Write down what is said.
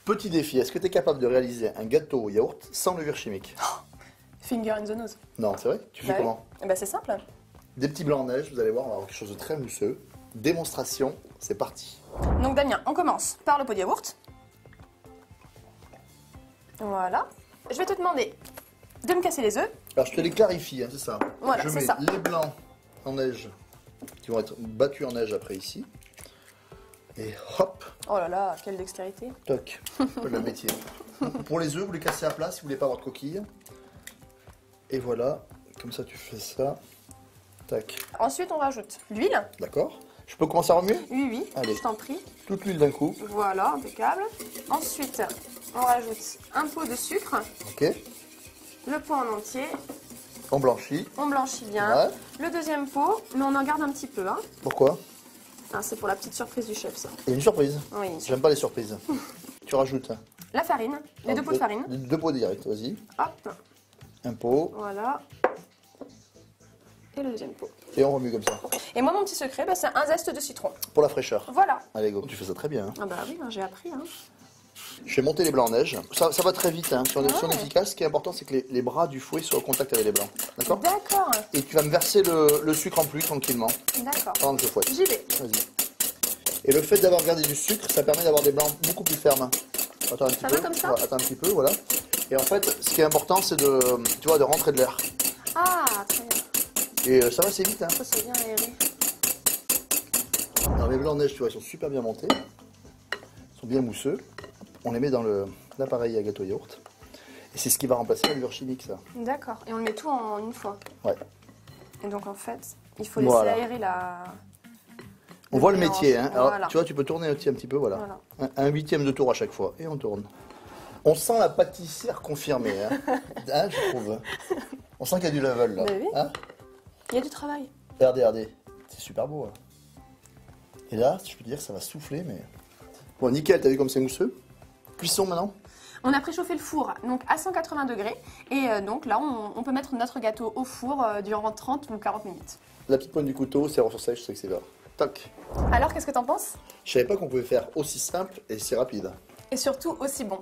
Petit défi, est-ce que tu es capable de réaliser un gâteau au yaourt sans levure chimique? Finger in the nose. Non, c'est vrai? Tu fais Bah comment? oui. Bah c'est simple. Des petits blancs en neige, vous allez voir, on va avoir quelque chose de très mousseux. Démonstration, c'est parti. Donc Damien, on commence par le pot de yaourt. Voilà. Je vais te demander de me casser les œufs. Alors je te les clarifie, hein, c'est ça. Voilà, je c'est mets ça. les blancs en neige, qui vont être battus en neige après ici. Et hop, Oh là là, quelle dextérité. toc, le métier. Pour les œufs, vous les cassez à plat si vous voulez pas avoir de coquilles. Et voilà, comme ça tu fais ça. Tac, Ensuite, on rajoute l'huile. d'accord. Je peux commencer à remuer? Oui, oui, Allez. je t'en prie. Toute l'huile d'un coup. Voilà, impeccable. Ensuite, on rajoute un pot de sucre, Ok, le pot en entier. on blanchit. On blanchit bien. Ouais. Le deuxième pot, mais on en garde un petit peu. Hein. Pourquoi? Ah, c'est pour la petite surprise du chef, ça. Il y a une surprise. Oui. J'aime pas les surprises. Tu rajoutes La farine, les deux pots de farine. Deux pots direct, vas-y. Hop, Un pot. voilà. Et le deuxième pot. Et on remue comme ça. Et moi, mon petit secret, bah, c'est un zeste de citron. Pour la fraîcheur. Voilà. Allez, go. Tu fais ça très bien. Hein. Ah bah oui, hein, j'ai appris. Hein. Je vais monter les blancs en neige. Ça va très vite. Hein. Si on est efficace, ce qui est important, c'est que les bras du fouet soient au contact avec les blancs. D'accord? D'accord. Et tu vas me verser le sucre en plus tranquillement. D'accord. Pendant que je fouette. J'y vais. Vas-y. Et le fait d'avoir gardé du sucre, ça permet d'avoir des blancs beaucoup plus fermes. Attends un petit Ça peu. va comme ça? Ouais, attends un petit peu, voilà. Et en fait, ce qui est important, c'est de rentrer de l'air. Ah, très bien. Et ça va assez vite. Hein. Ça, c'est bien aéré. Alors les blancs en neige, tu vois, ils sont super bien montés. Ils sont bien mousseux. On les met dans l'appareil à gâteau yaourt. Et c'est ce qui va remplacer la levure chimique, ça. D'accord. Et on le met tout en une fois. Ouais. Et donc, en fait, il faut laisser Voilà. aérer la... On voit le mélange. métier. Hein. Alors, Voilà. tu vois, tu peux tourner un petit peu, voilà. Voilà. Un huitième de tour à chaque fois. Et on tourne. On sent la pâtissière confirmée, hein. Hein, je trouve. On sent qu'il y a du level, là. Bah oui. Hein? Il y a du travail. Regardez. C'est super beau. Hein. Et là, je peux te dire, ça va souffler, mais... Bon, nickel, t'as vu comme c'est mousseux? Cuisson maintenant? On a préchauffé le four donc à 180 degrés. Et donc là, on peut mettre notre gâteau au four durant 30 ou 40 minutes. La petite pointe du couteau, c'est sur sèche, je sais que c'est là. Toc. Alors, qu'est-ce que t'en penses? Je savais pas qu'on pouvait faire aussi simple et si rapide. Et surtout aussi bon.